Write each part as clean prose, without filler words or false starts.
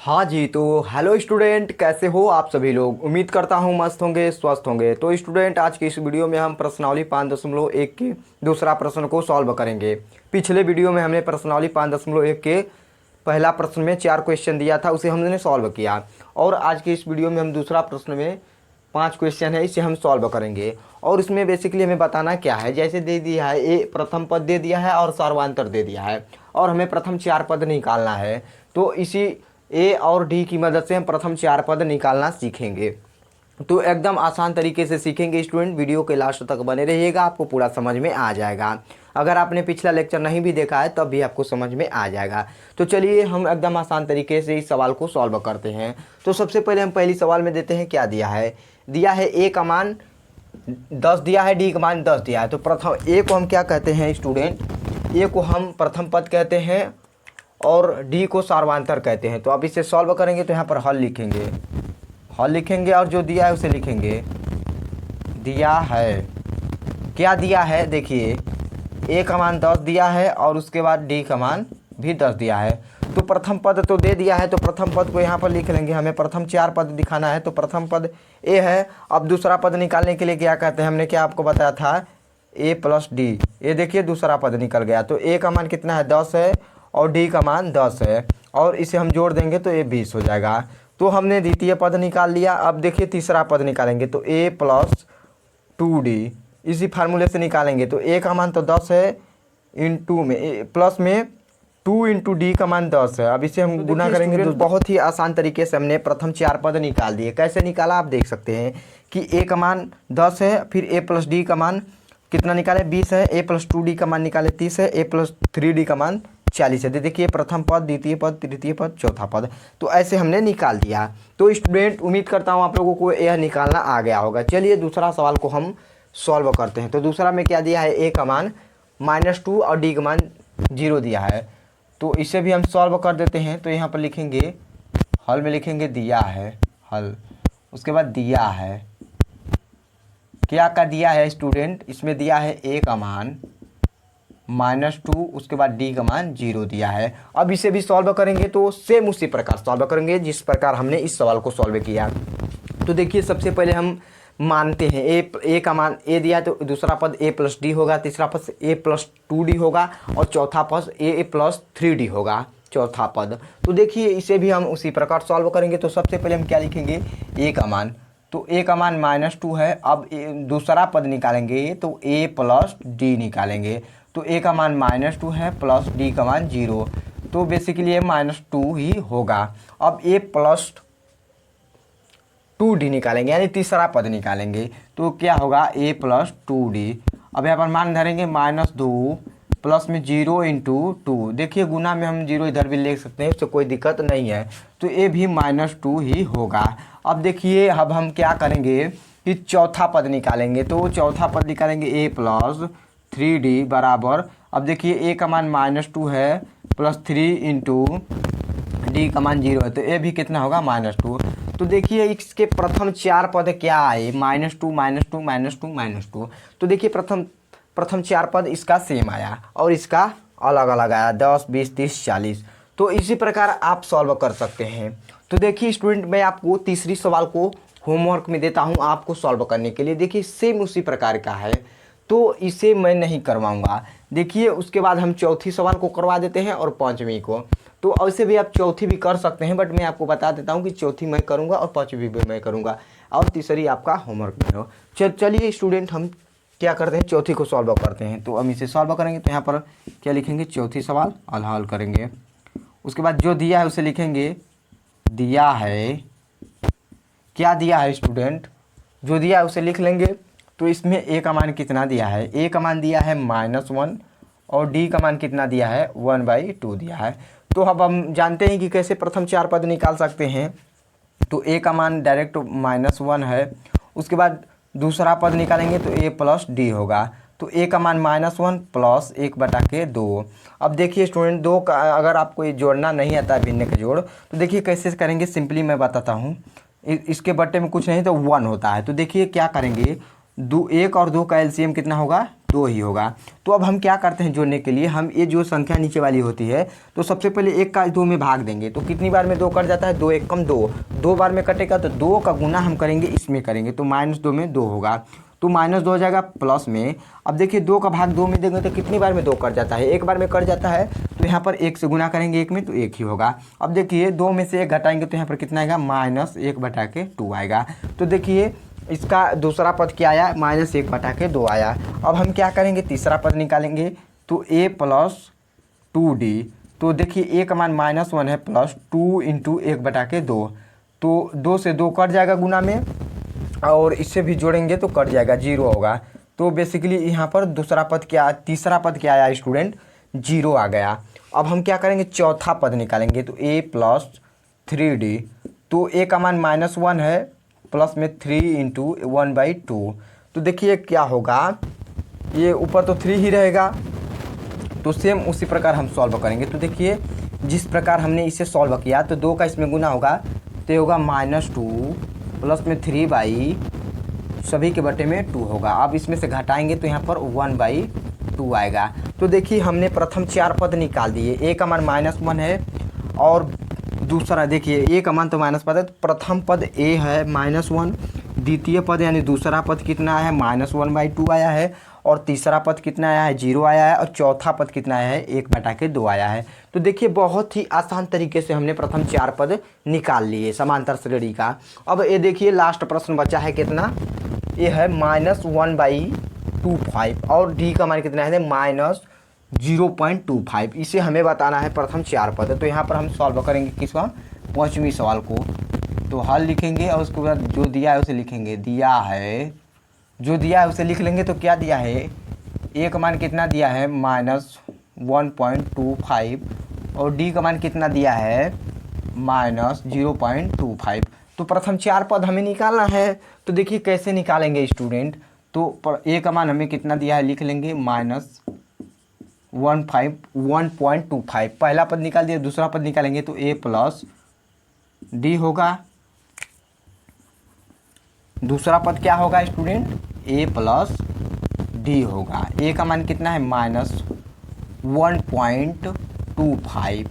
हाँ जी, तो hello student, कैसे हो आप सभी लोग। उम्मीद करता हूँ मस्त होंगे, स्वस्थ होंगे। तो स्टूडेंट, आज की इस वीडियो में हम प्रश्नावली 5.1 के दूसरा प्रश्न को सॉल्व करेंगे। पिछले वीडियो में हमने प्रश्नावली 5.1 के पहला प्रश्न में 4 क्वेश्चन दिया था, उसे हमने सॉल्व किया। और आज के इस वीडियो में हम दूसरा प्रश्न में 5 क्वेश्चन है, इसे हम सॉल्व करेंगे। और इसमें बेसिकली हमें बताना क्या है, जैसे दे दिया है ए प्रथम पद दे दिया है और सर्वांतर दे दिया है, और हमें प्रथम 4 पद निकालना है। तो इसी ए और डी की मदद से हम प्रथम 4 पद निकालना सीखेंगे। तो एकदम आसान तरीके से सीखेंगे स्टूडेंट, वीडियो के लास्ट तक बने रहिएगा, आपको पूरा समझ में आ जाएगा। अगर आपने पिछला लेक्चर नहीं भी देखा है तब भी आपको समझ में आ जाएगा। तो चलिए हम एकदम आसान तरीके से इस सवाल को सॉल्व करते हैं। तो सबसे पहले हम पहली सवाल में देते हैं, क्या दिया है। दिया है ए का मान 10 दिया है, डी का मान 10 दिया है। तो प्रथम ए को हम क्या कहते हैं स्टूडेंट, ए को हम प्रथम पद कहते हैं और डी को सर्वांतर कहते हैं। तो अब इसे सॉल्व करेंगे तो यहाँ पर हल लिखेंगे और जो दिया है उसे लिखेंगे। दिया है, क्या दिया है, देखिए ए का मान 10 दिया है और उसके बाद डी का मान भी 10 दिया है। तो प्रथम पद तो दे दिया है, तो प्रथम पद को यहाँ पर लिख लेंगे। हमें प्रथम 4 पद दिखाना है, तो प्रथम पद ए है। अब दूसरा पद निकालने के लिए क्या कहते हैं, हमने क्या आपको बताया था, ए प्लस डी। ये देखिए दूसरा पद निकल गया। तो ए का मान कितना है, 10 है, और डी का मान 10 है, और इसे हम जोड़ देंगे तो ये 20 हो जाएगा। तो हमने द्वितीय पद निकाल लिया। अब देखिए तीसरा पद निकालेंगे, तो a प्लस 2d इसी फार्मूले से निकालेंगे। तो a का मान तो 10 है, इंटू में प्लस में 2 इंटू डी का मान 10 है। अब इसे हम गुना करेंगे। तो बहुत ही आसान तरीके से हमने प्रथम 4 पद निकाल दिए। कैसे निकाला आप देख सकते हैं कि a का मान 10 है, फिर a प्लस डी का मान कितना निकाले, 20 है, a प्लस 2d का मान निकाले 30 है, a प्लस 3d का मान 40 है। देखिए प्रथम पद, द्वितीय पद, तृतीय पद, चौथा पद। तो ऐसे हमने निकाल दिया। तो स्टूडेंट, उम्मीद करता हूँ आप लोगों को यह निकालना आ गया होगा। चलिए दूसरा सवाल को हम सॉल्व करते हैं। तो दूसरा में क्या दिया है, ए का मान -2 और डी का मान 0 दिया है। तो इसे भी हम सॉल्व कर देते हैं। तो यहाँ पर लिखेंगे, हल में लिखेंगे दिया है, हल, उसके बाद दिया है, क्या का दिया है स्टूडेंट, इसमें दिया है ए का मान -2, उसके बाद डी का मान 0 दिया है। अब इसे भी सॉल्व करेंगे तो सेम उसी प्रकार सॉल्व करेंगे जिस प्रकार हमने इस सवाल को सॉल्व किया। तो देखिए सबसे पहले हम मानते हैं ए का मान ए दिया, तो दूसरा पद a प्लस डी होगा, तीसरा पद a प्लस 2d होगा, और चौथा पद a प्लस 3d होगा, चौथा पद। तो देखिए इसे भी हम उसी प्रकार सॉल्व करेंगे। तो सबसे पहले हम क्या लिखेंगे, a का मान, तो a का मान -2 है। अब दूसरा पद निकालेंगे तो a प्लस डी निकालेंगे। तो a का मान -2 है, प्लस d का मान 0, तो बेसिकली ये -2 ही होगा। अब a प्लस 2d निकालेंगे, यानी तीसरा पद निकालेंगे। तो क्या होगा, a प्लस 2d। अब यहाँ पर मान धरेंगे -2 प्लस में 0 इंटू 2। देखिए गुना में हम 0 इधर भी ले सकते हैं, उससे कोई दिक्कत नहीं है। तो ये भी -2 ही होगा। अब देखिए अब हम क्या करेंगे कि चौथा पद निकालेंगे। तो चौथा पद निकालेंगे a प्लस 3d बराबर, अब देखिए a का मान -2 है, प्लस 3 इंटू डी का मान 0 है, तो ये भी कितना होगा, -2। तो देखिए इसके प्रथम 4 पद क्या आए, -2 -2 -2 -2। तो देखिए प्रथम 4 पद इसका सेम आया और इसका अलग अलग आया, 10 20 30 40। तो इसी प्रकार आप सॉल्व कर सकते हैं। तो देखिए स्टूडेंट, मैं आपको तीसरी सवाल को होमवर्क में देता हूँ आपको सॉल्व करने के लिए। देखिए सेम उसी प्रकार का है, तो इसे मैं नहीं करवाऊंगा। देखिए उसके बाद हम चौथी सवाल को करवा देते हैं और पांचवी को। तो ऐसे भी आप चौथी भी कर सकते हैं, बट मैं आपको बता देता हूं कि चौथी मैं करूंगा और पांचवी भी मैं करूंगा, और तीसरी आपका होमवर्क में हो। चलिए स्टूडेंट, हम क्या करते हैं, चौथी को सॉल्व करते हैं। तो हम इसे सॉल्व करेंगे। तो यहाँ पर क्या लिखेंगे, चौथी सवाल हल करेंगे। उसके बाद जो दिया है उसे लिखेंगे। दिया है, क्या दिया है स्टूडेंट, जो दिया है उसे लिख लेंगे। तो इसमें a का मान कितना दिया है, a का मान दिया है -1, और d का मान कितना दिया है, 1/2 दिया है। तो अब हम जानते हैं कि कैसे प्रथम 4 पद निकाल सकते हैं। तो a का मान डायरेक्ट -1 है, उसके बाद दूसरा पद निकालेंगे तो a प्लस डी होगा। तो a का मान -1 प्लस 1/2। अब देखिए स्टूडेंट, दो का अगर आपको ये जोड़ना नहीं आता है, भिन्न का जोड़, तो देखिए कैसे करेंगे, सिंपली मैं बताता हूँ। इसके बट्टे में कुछ नहीं तो 1 होता है। तो देखिए क्या करेंगे, 1 और 2 का एलसीएम कितना होगा, 2 ही होगा। तो अब हम क्या करते हैं जोड़ने के लिए, हम ये जो संख्या नीचे वाली होती है तो सबसे पहले 1 का 2 में भाग देंगे। तो कितनी बार में 2 कट जाता है, 2 1 कम 2, 2 बार में कटेगा तो 2 का गुना हम करेंगे इसमें करेंगे, तो -2 में 2 होगा, तो -2 हो जाएगा प्लस में। अब देखिए 2 का भाग 2 में देंगे तो कितनी बार में 2 कट जाता है, 1 बार में कट जाता है, तो यहाँ पर 1 से गुना करेंगे 1 में तो 1 ही होगा। अब देखिए 2 में से 1 घटाएंगे तो यहाँ पर कितना आएगा, -1/2 आएगा। तो देखिए इसका दूसरा पद क्या आया, -1/2 आया। अब हम क्या करेंगे, तीसरा पद निकालेंगे, तो a + 2d। तो देखिए a का मान -1 है, प्लस 2 × 1/2, तो 2 से 2 कट जाएगा गुना में, और इससे भी जोड़ेंगे तो कट जाएगा, 0 होगा। तो बेसिकली यहाँ पर दूसरा पद क्या, तीसरा पद क्या आया स्टूडेंट, 0 आ गया। अब हम क्या करेंगे, चौथा पद निकालेंगे, तो a + 3d। तो a का मान -1 है, प्लस में 3 × 1/2। तो देखिए क्या होगा, ये ऊपर तो 3 ही रहेगा, तो सेम उसी प्रकार हम सॉल्व करेंगे। तो देखिए जिस प्रकार हमने इसे सॉल्व किया, तो 2 का इसमें गुना होगा तो ये होगा -2 प्लस में 3 सभी के बटे में 2 होगा। अब इसमें से घटाएंगे तो यहाँ पर 1/2 आएगा। तो देखिए हमने प्रथम 4 पद निकाल दिए, a का मान -1 है, और दूसरा देखिए a का मान तो माइनस पद है, तो प्रथम पद a है -1, द्वितीय पद यानी दूसरा पद कितना आया है, -1/2 आया है, और तीसरा पद कितना आया है, 0 आया है, और चौथा पद कितना आया है, 1/2 आया है। तो देखिए बहुत ही आसान तरीके से हमने प्रथम 4 पद निकाल लिए समांतर श्रेणी का। अब ये देखिए लास्ट प्रश्न बचा है कितना, ये है -1/25, और d का मान कितना है, -0.25। इसे हमें बताना है प्रथम 4 पद। तो यहाँ पर हम सॉल्व करेंगे किसका, 5वें सवाल को। तो हल लिखेंगे और उसके बाद जो दिया है उसे लिखेंगे, दिया है जो दिया है उसे लिख लेंगे। तो क्या दिया है, a का मान कितना दिया है, -1.25, और d का मान कितना दिया है, -0.25। तो प्रथम 4 पद हमें निकालना है। तो देखिए कैसे निकालेंगे स्टूडेंट, तो a का मान हमें कितना दिया है, लिख लेंगे -1.25। पहला पद निकाल दिया, दूसरा पद निकालेंगे तो a + d होगा। दूसरा पद क्या होगा स्टूडेंट, a + d होगा। a का मान कितना है, -1.25।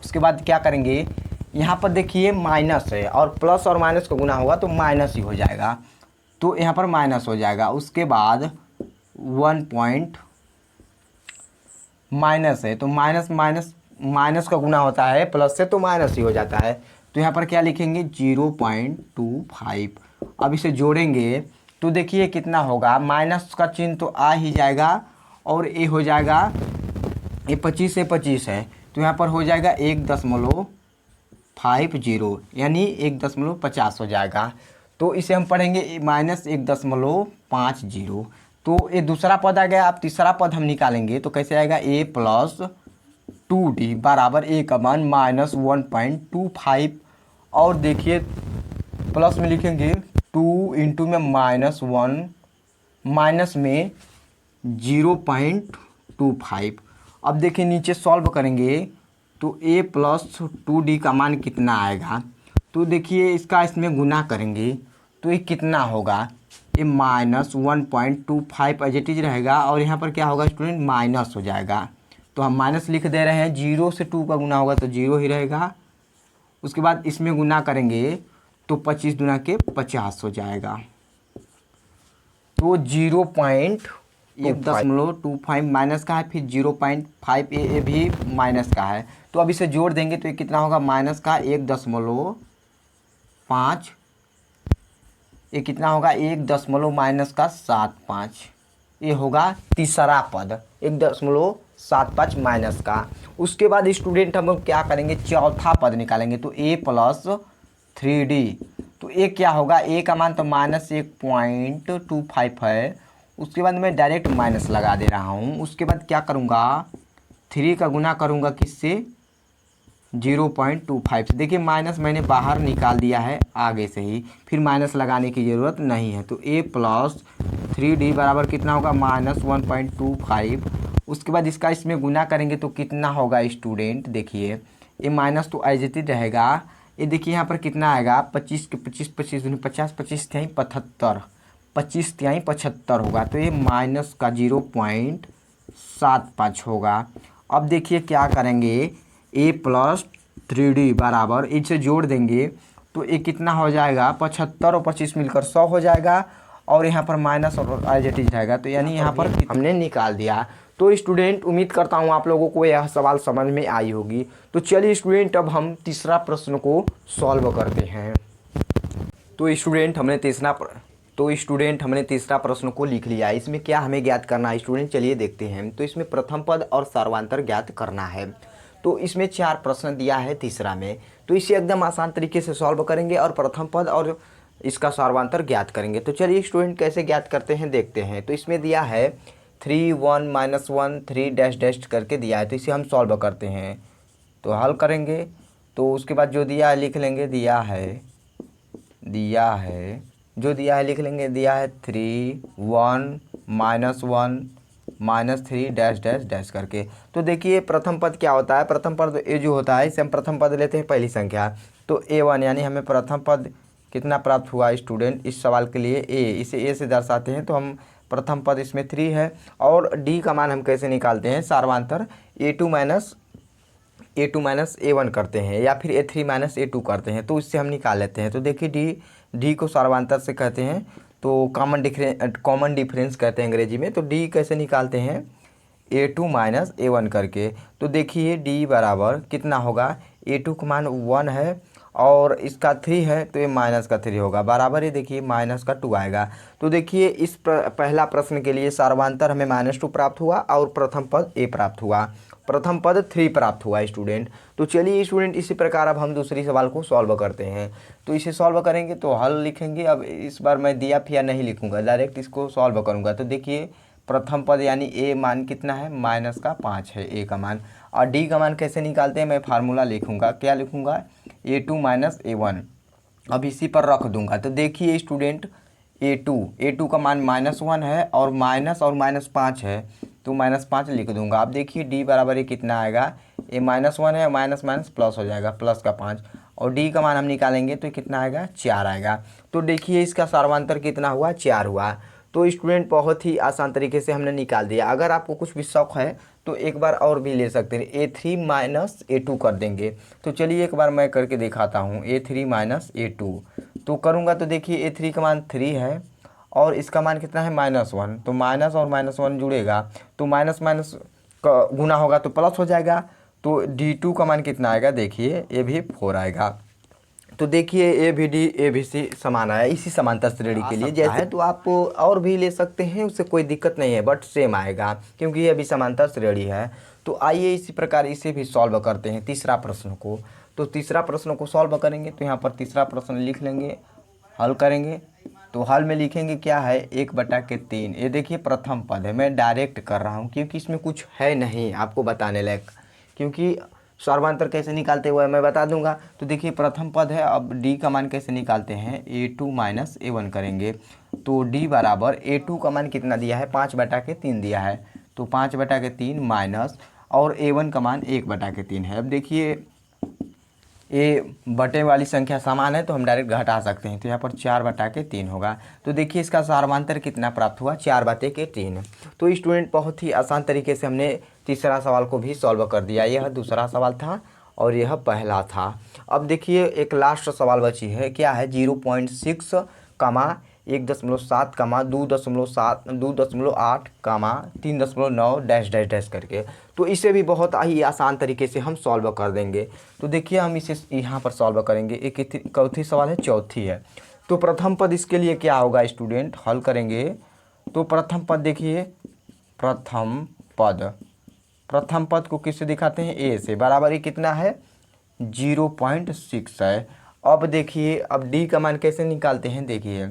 उसके बाद क्या करेंगे, यहाँ पर देखिए माइनस है, और प्लस और माइनस का गुना होगा तो माइनस ही हो जाएगा, तो यहाँ पर माइनस हो जाएगा। उसके बाद माइनस है, तो माइनस का गुना होता है प्लस से, तो माइनस ही हो जाता है। तो यहाँ पर क्या लिखेंगे, 0.25। अब इसे जोड़ेंगे तो देखिए कितना होगा, माइनस का चिन्ह तो आ ही जाएगा, और ये हो जाएगा, ये 25 से 25 है, तो यहाँ पर हो जाएगा 1.50, यानी 1.50 हो जाएगा। तो इसे हम पढ़ेंगे -1.50। तो ये दूसरा पद आ गया। अब तीसरा पद हम निकालेंगे तो कैसे आएगा, a + 2d बराबर a का मान -1.25, और देखिए प्लस में लिखेंगे 2 × में -1 माइनस में 0.25। अब देखिए नीचे सॉल्व करेंगे तो a + 2d का मान कितना आएगा, तो देखिए इसका इसमें गुना करेंगे तो ये कितना होगा, ये -1.25 एज इट इज रहेगा, और यहाँ पर क्या होगा स्टूडेंट, माइनस हो जाएगा। तो हम माइनस लिख दे रहे हैं, 0 से 2 का गुना होगा तो 0 ही रहेगा। उसके बाद इसमें गुना करेंगे तो 25 दूना के 50 हो जाएगा। तो 0.125 माइनस का है, फिर 0.5 ये भी माइनस का है। तो अब इसे जोड़ देंगे तो ये कितना होगा, माइनस का 1.5, ये कितना होगा, 1.-75, ये होगा तीसरा पद 1.75 माइनस का। उसके बाद स्टूडेंट हम क्या करेंगे, चौथा पद निकालेंगे। तो a + 3d, तो a क्या होगा, a का मान तो -1.25 है। उसके बाद मैं डायरेक्ट माइनस लगा दे रहा हूँ। उसके बाद क्या करूँगा, 3 का गुना करूँगा किससे, 0.25 से। देखिए माइनस मैंने बाहर निकाल दिया है आगे से ही, फिर माइनस लगाने की ज़रूरत नहीं है। तो a + 3d बराबर कितना होगा, -1.25। उसके बाद इसका इसमें गुना करेंगे तो कितना होगा स्टूडेंट, देखिए ये माइनस तो एज इट इज रहेगा। ये देखिए यहाँ पर कितना आएगा, 25 के 25 25 50 25 थे 75, 25 तिहाई 75 होगा, तो ये माइनस का 0.75 होगा। अब देखिए क्या करेंगे, a प्लस 3d बराबर इसे जोड़ देंगे तो ये कितना हो जाएगा, 75 और 25 मिलकर 100 हो जाएगा, और यहाँ पर माइनस और एज इट इज जाएगा, तो यानी यहाँ पर हमने निकाल दिया। तो स्टूडेंट उम्मीद करता हूँ आप लोगों को यह सवाल समझ में आई होगी। तो चलिए स्टूडेंट अब हम तीसरा प्रश्न को सॉल्व करते हैं। तो स्टूडेंट हमने तीसरा प्रश्न को लिख लिया। इसमें क्या हमें ज्ञात करना है स्टूडेंट, चलिए देखते हैं। तो इसमें प्रथम पद और सर्वांतर ज्ञात करना है। तो इसमें 4 प्रश्न दिया है तीसरा में, तो इसे एकदम आसान तरीके से सॉल्व करेंगे और प्रथम पद और इसका सर्वांतर ज्ञात करेंगे। तो चलिए स्टूडेंट कैसे ज्ञात करते हैं देखते हैं। तो इसमें दिया है 3 1 -1 3 डैश डैश करके दिया है, तो इसे हम सॉल्व करते हैं। तो हल करेंगे तो उसके बाद जो दिया है लिख लेंगे, दिया है जो दिया है लिख लेंगे, दिया है 3 1 -1 -3 डैश डैश डैश करके। तो देखिए प्रथम पद क्या होता है, प्रथम पद ए जो होता है इसे हम प्रथम पद लेते हैं पहली संख्या, तो A1 यानी हमें प्रथम पद कितना प्राप्त हुआ स्टूडेंट इस सवाल के लिए इसे ए से दर्शाते हैं, तो हम प्रथम पद इसमें 3 है। और डी का मान हम कैसे निकालते हैं, सर्वांतर A2 माइनस A1 करते हैं या फिर A3 माइनस A2 करते हैं, तो इससे हम निकाल लेते हैं। तो देखिए डी को सर्वांतर से कहते हैं, तो कॉमन डिफरेंस कहते हैं अंग्रेजी में। तो डी कैसे निकालते हैं, A2 माइनस A1 करके। तो देखिए डी बराबर कितना होगा, A2 का मान 1 है और इसका 3 है, तो ये माइनस का 3 होगा, बराबर ये देखिए माइनस का 2 आएगा। तो देखिए इस पहला प्रश्न के लिए सर्वांतर हमें -2 प्राप्त हुआ और प्रथम पद A प्राप्त हुआ, प्रथम पद 3 प्राप्त हुआ स्टूडेंट। तो चलिए स्टूडेंट इसी प्रकार अब हम दूसरी सवाल को सॉल्व करते हैं। तो इसे सॉल्व करेंगे तो हल लिखेंगे। अब इस बार मैं दिया फिर नहीं लिखूंगा, डायरेक्ट इसको सॉल्व करूंगा। तो देखिए प्रथम पद यानी ए मान कितना है, -5 है ए का मान। और डी का मान कैसे निकालते हैं, मैं फार्मूला लिखूंगा, क्या लिखूंगा, A2 माइनस A1। अब इसी पर रख दूंगा। तो देखिए स्टूडेंट A2 का मान -1 है और -5 है, तो -5 लिख दूंगा। अब देखिए डी बराबर ये कितना आएगा, ये -1 है, माइनस माइनस प्लस हो जाएगा, प्लस का 5, और डी का मान हम निकालेंगे तो कितना आएगा, 4 आएगा। तो देखिए इसका सर्वांतर कितना हुआ, 4 हुआ। तो स्टूडेंट बहुत ही आसान तरीके से हमने निकाल दिया। अगर आपको कुछ भी शौक है तो एक बार और भी ले सकते हैं, A3 माइनस A2 कर देंगे। तो चलिए एक बार मैं करके दिखाता हूँ, A3 माइनस A2 तो करूँगा। तो देखिए A3 का मान 3 है और इसका मान कितना है, -1, तो माइनस और -1 जुड़ेगा तो माइनस माइनस का गुना होगा तो प्लस हो जाएगा। तो D2 का मान कितना आएगा, देखिए ये भी 4 आएगा। तो देखिए ए भी डी ए भी सी समान आया, इसी समांतर श्रेणी के लिए जैसे है, तो आप और भी ले सकते हैं, उससे कोई दिक्कत नहीं है, बट सेम आएगा क्योंकि ये अभी समांतर श्रेणी है। तो आइए इसी प्रकार इसे भी सॉल्व करते हैं तीसरा प्रश्न को। तो तीसरा प्रश्न को सॉल्व करेंगे तो यहाँ पर तीसरा प्रश्न लिख लेंगे, हल करेंगे। तो हल में लिखेंगे क्या है, 1/3। ये देखिए प्रथम पद है, मैं डायरेक्ट कर रहा हूँ क्योंकि इसमें कुछ है नहीं आपको बताने लायक, क्योंकि सर्वांतर कैसे निकालते हुए मैं बता दूंगा। तो देखिए प्रथम पद है, अब डी का मान कैसे निकालते हैं, A2 माइनस A1 करेंगे। तो डी बराबर A2 का मान कितना दिया है, 5/3 दिया है, तो 5/3 माइनस, और A1 का मान 1/3 है। अब देखिए ये बटे वाली संख्या समान है तो हम डायरेक्ट घटा सकते हैं, तो यहाँ पर 4/3 होगा। तो देखिए इसका सर्वांतर कितना प्राप्त हुआ, 4/3। तो स्टूडेंट बहुत ही आसान तरीके से हमने तीसरा सवाल को भी सॉल्व कर दिया। यह दूसरा सवाल था और यह पहला था। अब देखिए एक लास्ट सवाल बची है, क्या है, 0.6, 1.7, 2.8, 3.9 डैश डैश डैश करके। तो इसे भी बहुत ही आसान तरीके से हम सॉल्व कर देंगे। तो देखिए हम इसे यहाँ पर सॉल्व करेंगे। एक चौथी सवाल है, चौथी है। तो प्रथम पद इसके लिए क्या होगा स्टूडेंट, हल करेंगे। तो प्रथम पद देखिए, प्रथम पद को किससे दिखाते हैं, ए से, बराबर ये कितना है, 0.6 है। अब देखिए अब डी का मान कैसे निकालते हैं, देखिए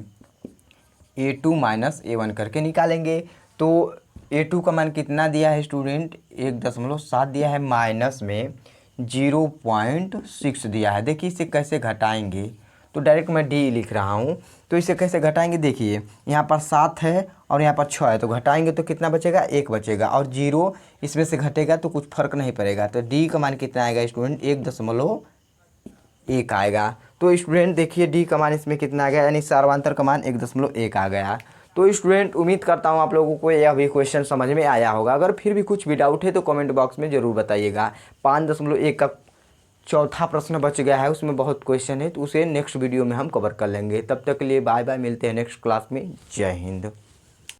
A2 माइनस A1 करके निकालेंगे। तो A2 का मान कितना दिया है स्टूडेंट, 1.7 दिया है, माइनस में 0.6 दिया है। देखिए इसे कैसे घटाएंगे, तो डायरेक्ट मैं डी लिख रहा हूँ। तो इसे कैसे घटाएंगे, देखिए यहाँ पर 7 है और यहाँ पर 6 है, तो घटाएंगे तो कितना बचेगा, 1 बचेगा, और 0 इसमें से घटेगा तो कुछ फर्क नहीं पड़ेगा। तो डी का मान कितना आएगा स्टूडेंट, 1.1 आएगा। तो स्टूडेंट देखिए डी का मान इसमें कितना आ गया, यानी सर्वांतर का मान 1.1 आ गया। तो स्टूडेंट उम्मीद करता हूँ आप लोगों को यह भी क्वेश्चन समझ में आया होगा। अगर फिर भी कुछ भी डाउट है तो कमेंट बॉक्स में ज़रूर बताइएगा। 5.1 का चौथा प्रश्न बच गया है, उसमें बहुत क्वेश्चन है, तो उसे नेक्स्ट वीडियो में हम कवर कर लेंगे। तब तक के लिए बाय बाय, मिलते हैं नेक्स्ट क्लास में। जय हिंद।